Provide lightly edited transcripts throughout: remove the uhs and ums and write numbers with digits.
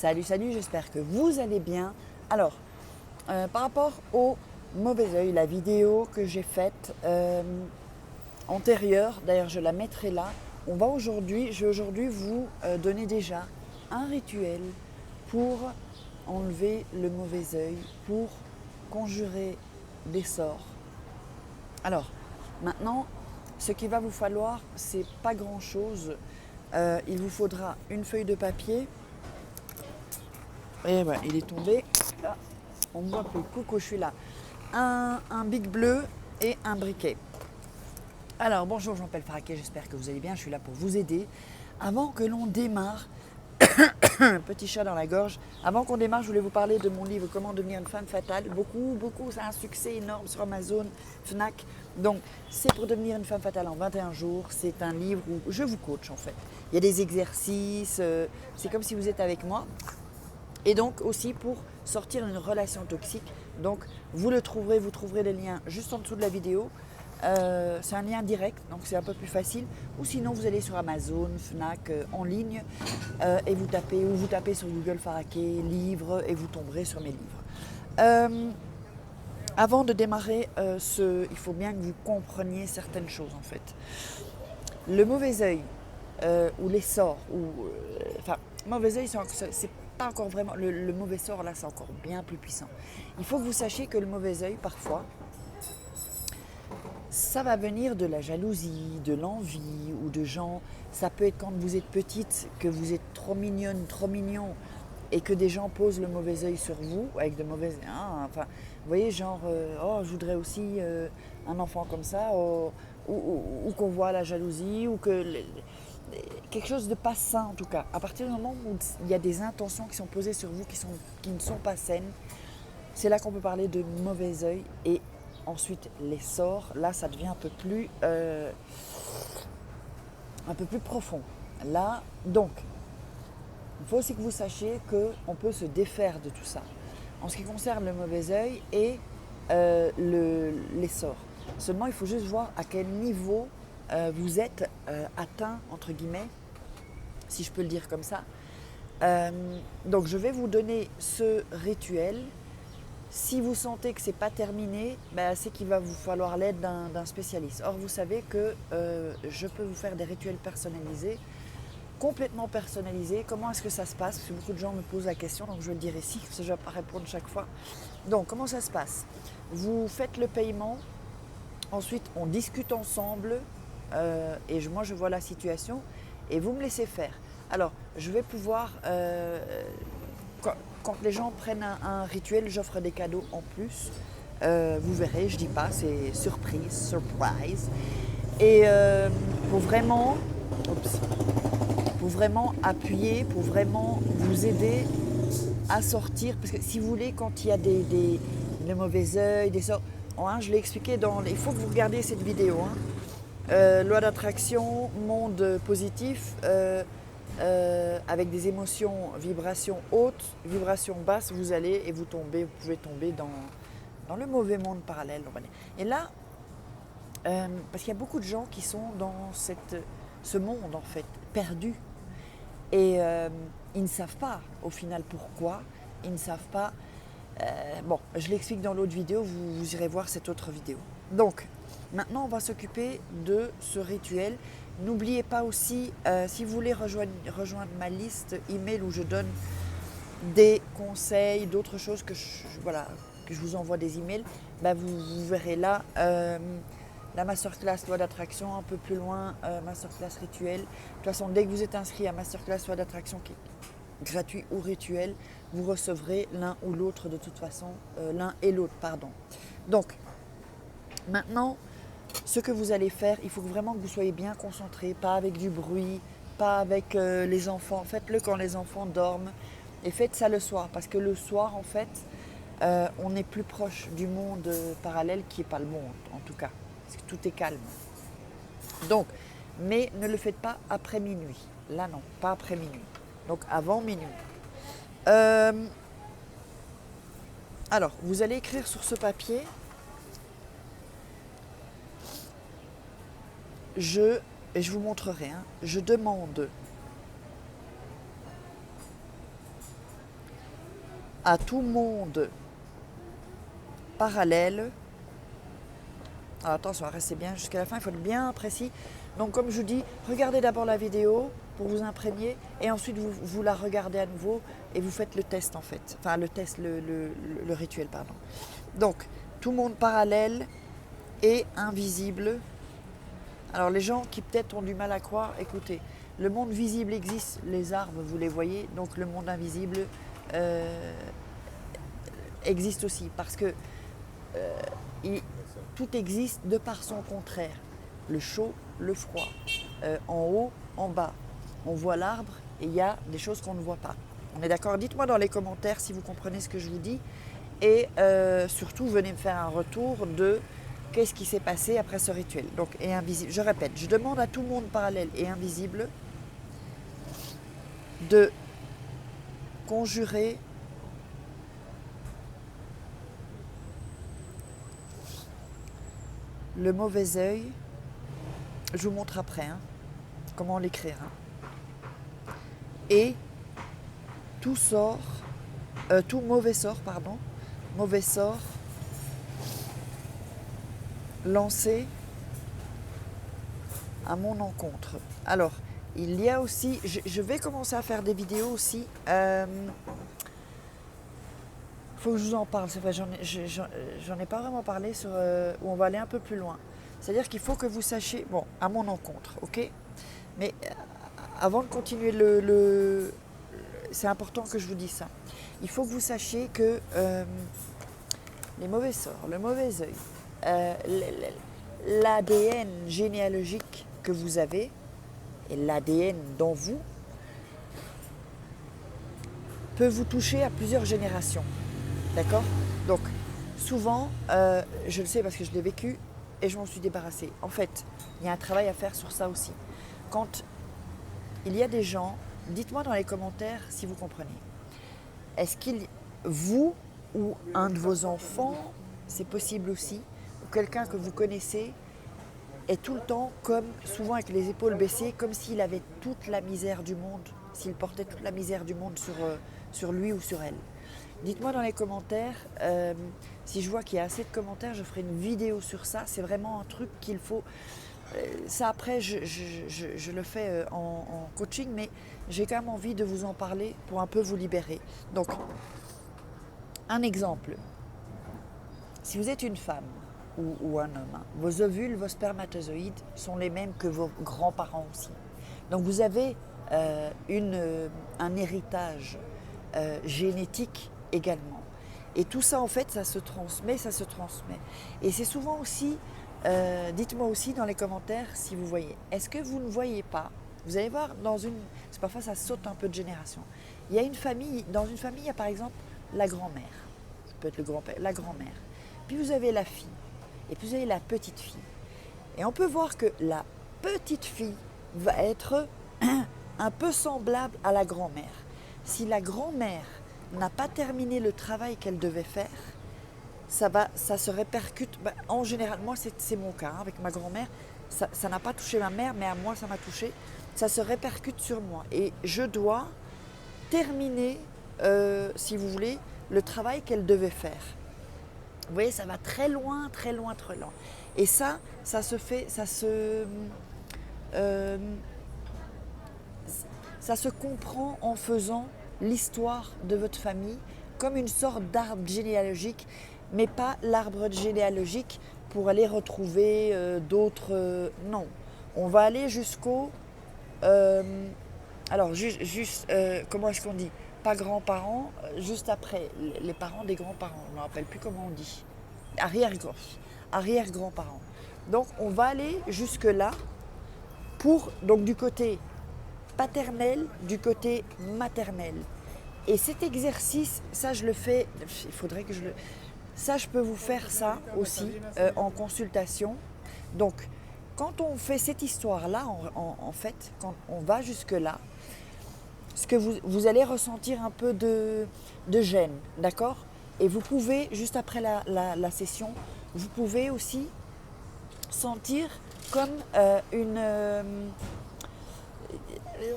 Salut, salut, j'espère que vous allez bien. Alors, par rapport au mauvais œil, la vidéo que j'ai faite antérieure, d'ailleurs je la mettrai là, je vais aujourd'hui vous donner déjà un rituel pour enlever le mauvais œil, pour conjurer des sorts. Alors, maintenant, ce qu'il va vous falloir, c'est pas grand chose. Il vous faudra une feuille de papier. Et voilà, il est tombé. Là, on me voit plus. Coucou, je suis là. Un bic bleu et un briquet. Alors, bonjour, je m'appelle Faraké, j'espère que vous allez bien. Je suis là pour vous aider. Avant que l'on démarre, un petit chat dans la gorge. Avant qu'on démarre, je voulais vous parler de mon livre Comment devenir une femme fatale. Beaucoup, ça a un succès énorme sur Amazon, Fnac. Donc, c'est pour devenir une femme fatale en 21 jours. C'est un livre où je vous coach en fait. Il y a des exercices, c'est comme si vous êtes avec moi. Et donc aussi pour sortir d'une relation toxique. Donc vous trouverez les liens juste en dessous de la vidéo. C'est un lien direct, donc c'est un peu plus facile. Ou sinon vous allez sur Amazon, Fnac, en ligne, et vous tapez sur Google Faraké, livres, et vous tomberez sur mes livres. Avant de démarrer, il faut bien que vous compreniez certaines choses en fait. Le mauvais œil, ou les sorts, mauvais œil, c'est pas encore vraiment, le mauvais sort là c'est encore bien plus puissant. Il faut que vous sachiez que le mauvais œil parfois, ça va venir de la jalousie, de l'envie ou de gens. Ça peut être quand vous êtes petite, que vous êtes trop mignonne, trop mignon, et que des gens posent le mauvais œil sur vous avec de mauvaises. Vous voyez, genre, oh, je voudrais aussi un enfant comme ça, ou qu'on voit la jalousie, ou que quelque chose de pas sain en tout cas. À partir du moment où il y a des intentions qui sont posées sur vous qui ne sont pas saines, c'est là qu'on peut parler de mauvais œil. Et ensuite les sorts, là ça devient un peu plus profond. Là, donc, il faut aussi que vous sachiez qu'on peut se défaire de tout ça. En ce qui concerne le mauvais œil et les sorts. Seulement, il faut juste voir à quel niveau vous êtes atteint, entre guillemets, si je peux le dire comme ça. Donc, je vais vous donner ce rituel. Si vous sentez que ce n'est pas terminé, c'est qu'il va vous falloir l'aide d'un spécialiste. Or, vous savez que je peux vous faire des rituels personnalisés, complètement personnalisés. Comment est-ce que ça se passe? Parce que beaucoup de gens me posent la question, donc je vais le dire ici, parce que je ne vais pas répondre chaque fois. Donc, comment ça se passe? Vous faites le paiement, ensuite on discute ensemble, et moi je vois la situation, et vous me laissez faire. Alors, je vais pouvoir... quand les gens prennent un rituel, j'offre des cadeaux en plus. Vous verrez, je dis pas, c'est surprise. Et pour vraiment appuyer, pour vraiment vous aider à sortir. Parce que si vous voulez, quand il y a des mauvais œils, des sorts, je l'ai expliqué il faut que vous regardiez cette vidéo. Loi d'attraction, monde positif. Avec des émotions, vibrations hautes, vibrations basses, vous pouvez tomber dans le mauvais monde parallèle. Et là, parce qu'il y a beaucoup de gens qui sont dans ce monde en fait, perdus. Et ils ne savent pas au final pourquoi, ils ne savent pas. Je l'explique dans l'autre vidéo, vous irez voir cette autre vidéo. Donc, maintenant on va s'occuper de ce rituel. N'oubliez pas aussi, si vous voulez rejoindre ma liste email où je donne des conseils, d'autres choses que je vous envoie des emails, vous verrez là la masterclass loi d'attraction, un peu plus loin, masterclass rituel. De toute façon, dès que vous êtes inscrit à masterclass loi d'attraction qui est gratuit ou rituel, vous recevrez l'un ou l'autre de toute façon, l'un et l'autre, pardon. Donc, maintenant, ce que vous allez faire, il faut vraiment que vous soyez bien concentré, pas avec du bruit, pas avec les enfants. Faites-le quand les enfants dorment et faites ça le soir. Parce que le soir, en fait, on est plus proche du monde parallèle qui n'est pas le monde, en tout cas. Parce que tout est calme. Donc, mais ne le faites pas après minuit. Là, non, pas après minuit. Donc, avant minuit. Alors, vous allez écrire sur ce papier... et je vous montrerai, je demande à tout monde parallèle. Alors attention, restez bien jusqu'à la fin, il faut être bien précis. Donc comme je vous dis, regardez d'abord la vidéo pour vous imprégner et ensuite vous la regardez à nouveau et vous faites le test en fait. Enfin le test, le rituel, pardon. Donc, tout monde parallèle et invisible. Alors les gens qui peut-être ont du mal à croire, écoutez, le monde visible existe, les arbres, vous les voyez, donc le monde invisible existe aussi parce que tout existe de par son contraire. Le chaud, le froid, en haut, en bas. On voit l'arbre et il y a des choses qu'on ne voit pas. On est d'accord? Dites-moi dans les commentaires si vous comprenez ce que je vous dis. Et surtout, venez me faire un retour de qu'est-ce qui s'est passé après ce rituel. Donc, et invisible. Je répète, je demande à tout monde parallèle et invisible de conjurer le mauvais œil. Je vous montre après comment l'écrire. Et tout mauvais sort, mauvais sort lancé à mon encontre. Alors, il y a aussi, je vais commencer à faire des vidéos aussi. Faut que je vous en parle, c'est vrai, j'en ai pas vraiment parlé où on va aller un peu plus loin. C'est-à-dire qu'il faut que vous sachiez, bon, à mon encontre, ok? Mais avant de continuer c'est important que je vous dise ça. Il faut que vous sachiez que les mauvais sorts, le mauvais œil, l'ADN généalogique que vous avez et l'ADN dans vous peut vous toucher à plusieurs générations. D'accord? Donc, souvent, je le sais parce que je l'ai vécu et je m'en suis débarrassée. En fait, il y a un travail à faire sur ça aussi. Quand il y a des gens, dites-moi dans les commentaires si vous comprenez. Est-ce vous ou un de vos enfants, c'est possible aussi, ou quelqu'un que vous connaissez, est tout le temps comme, souvent avec les épaules baissées, comme s'il avait toute la misère du monde, s'il portait toute la misère du monde sur lui ou sur elle. Dites-moi dans les commentaires, si je vois qu'il y a assez de commentaires, je ferai une vidéo sur ça. C'est vraiment un truc qu'il faut... Ça après, je le fais en coaching, mais j'ai quand même envie de vous en parler pour un peu vous libérer. Donc, un exemple. Si vous êtes une femme ou un homme, vos ovules, vos spermatozoïdes sont les mêmes que vos grands-parents aussi. Donc vous avez un héritage génétique également. Et tout ça, en fait, ça se transmet. Et c'est souvent aussi, dites-moi aussi dans les commentaires si vous voyez. Est-ce que vous ne voyez pas, vous allez voir, parfois ça saute un peu de génération. Il y a dans une famille, il y a par exemple la grand-mère. Ça peut être le grand-père, la grand-mère. Puis vous avez la fille. Et puis vous avez la petite fille. Et on peut voir que la petite fille va être un peu semblable à la grand-mère. Si la grand-mère n'a pas terminé le travail qu'elle devait faire, ça se répercute. En général, moi c'est mon cas, avec ma grand-mère, ça n'a pas touché ma mère, mais à moi ça m'a touché. Ça se répercute sur moi. Et je dois terminer, si vous voulez, le travail qu'elle devait faire. Vous voyez, ça va très loin. Et ça se comprend en faisant l'histoire de votre famille comme une sorte d'arbre généalogique, mais pas l'arbre généalogique pour aller retrouver d'autres... non, on va aller jusqu'au... alors, comment est-ce qu'on dit? Pas grands-parents, juste après, les parents des grands-parents, je ne me rappelle plus comment on dit. Arrière-grands-parents. Donc, on va aller jusque-là donc du côté paternel, du côté maternel. Et cet exercice, ça je le fais, il faudrait que ça je peux vous faire ça aussi en consultation. Donc, quand on fait cette histoire-là, en fait, quand on va jusque-là, ce que vous allez ressentir un peu de gêne, d'accord? Et vous pouvez, juste après la session, vous pouvez aussi sentir comme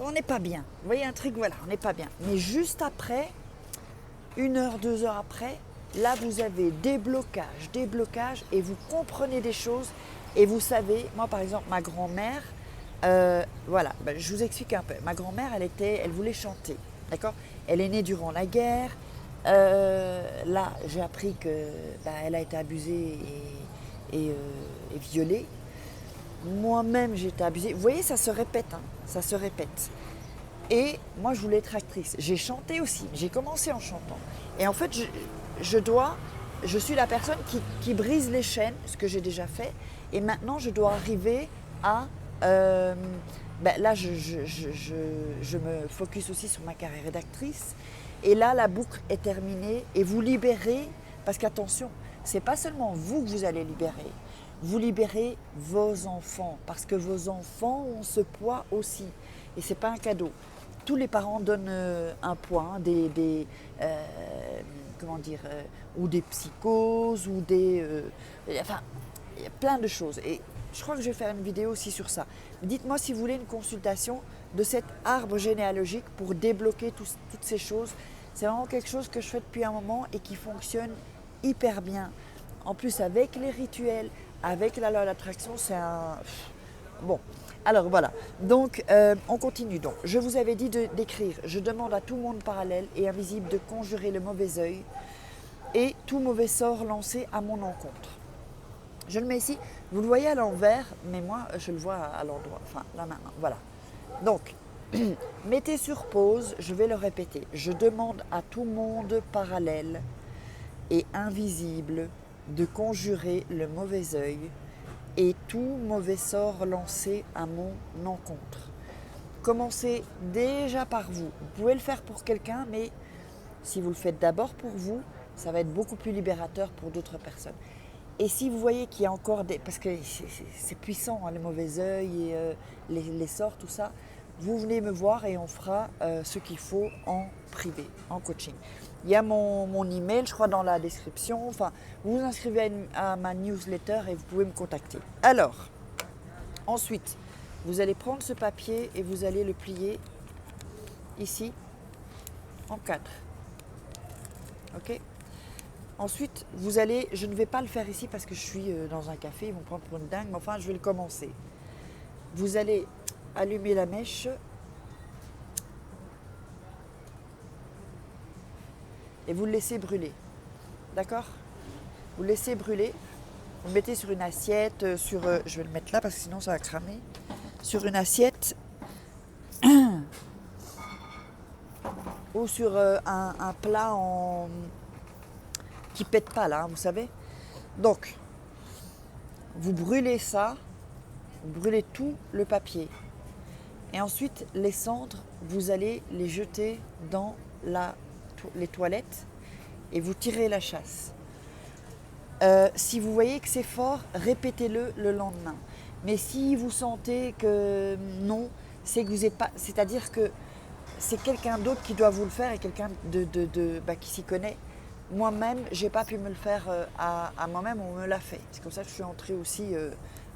on n'est pas bien. Vous voyez un truc, voilà, on n'est pas bien. Mais juste après, 1 heure, 2 heures après, là vous avez des blocages et vous comprenez des choses et vous savez, moi par exemple ma grand-mère, voilà, ben, je vous explique un peu. Ma grand-mère, elle voulait chanter, d'accord. Elle est née durant la guerre. Là, j'ai appris que ben, elle a été abusée et violée. Moi-même, j'ai été abusée. Vous voyez, ça se répète, hein, ça se répète. Et moi, je voulais être actrice. J'ai chanté aussi. J'ai commencé en chantant. Et en fait, je suis la personne qui brise les chaînes, ce que j'ai déjà fait. Et maintenant, je dois arriver à... ben là, je me focus aussi sur ma carrière d'actrice. Et là, la boucle est terminée. Et vous libérez, parce qu'attention, c'est pas seulement vous que vous allez libérer. Vous libérez vos enfants, parce que vos enfants ont ce poids aussi. Et ce n'est pas un cadeau. Tous les parents donnent un poids, hein, comment dire, ou des psychoses, ou enfin, il y a plein de choses. Et je crois que je vais faire une vidéo aussi sur ça. Dites-moi si vous voulez une consultation de cet arbre généalogique pour débloquer toutes ces choses. C'est vraiment quelque chose que je fais depuis un moment et qui fonctionne hyper bien. En plus, avec les rituels, avec la loi d'attraction, c'est un... Bon, alors voilà. Donc, on continue. Donc, je vous avais dit d'écrire. Je demande à tout monde parallèle et invisible de conjurer le mauvais œil et tout mauvais sort lancé à mon encontre. Je le mets ici. Vous le voyez à l'envers, mais moi, je le vois à l'endroit. Enfin, là maintenant. Voilà. Donc, mettez sur pause. Je vais le répéter. Je demande à tout monde parallèle et invisible de conjurer le mauvais œil et tout mauvais sort lancé à mon encontre. Commencez déjà par vous. Vous pouvez le faire pour quelqu'un, mais si vous le faites d'abord pour vous, ça va être beaucoup plus libérateur pour d'autres personnes. Et si vous voyez qu'il y a encore des... Parce que c'est puissant, hein, les mauvais œils et les sorts, tout ça. Vous venez me voir et on fera ce qu'il faut en privé, en coaching. Il y a mon email, je crois, dans la description. Enfin, vous vous inscrivez à ma newsletter et vous pouvez me contacter. Alors, ensuite, vous allez prendre ce papier et vous allez le plier ici en 4. Ok ? Ensuite, vous allez, je ne vais pas le faire ici parce que je suis dans un café, ils vont me prendre pour une dingue, mais enfin, je vais le commencer. Vous allez allumer la mèche et vous le laissez brûler. D'accord ? Vous le laissez brûler. Vous le mettez sur une assiette, je vais le mettre là parce que sinon ça va cramer. Sur une assiette ou sur un plat qui pète pas là, hein, vous savez. Donc, vous brûlez ça, vous brûlez tout le papier. Et ensuite, les cendres, vous allez les jeter dans les toilettes et vous tirez la chasse. Si vous voyez que c'est fort, répétez-le le lendemain. Mais si vous sentez que non, c'est que vous n'êtes pas, c'est-à-dire que c'est quelqu'un d'autre qui doit vous le faire et quelqu'un qui s'y connaît. Moi-même, je n'ai pas pu me le faire à moi-même, on me l'a fait. C'est comme ça que je suis entrée aussi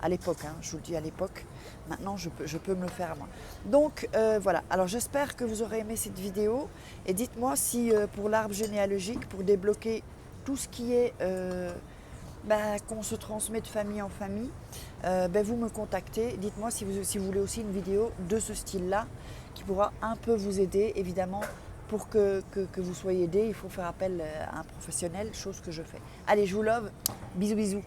à l'époque, hein, je vous le dis à l'époque. Maintenant, je peux me le faire à moi. Donc, voilà. Alors, j'espère que vous aurez aimé cette vidéo. Et dites-moi si pour l'arbre généalogique, pour débloquer tout ce qui est qu'on se transmet de famille en famille, vous me contactez. Dites-moi si vous voulez aussi une vidéo de ce style-là qui pourra un peu vous aider, évidemment. Pour que vous soyez aidé, il faut faire appel à un professionnel, chose que je fais. Allez, je vous love. Bisous, bisous.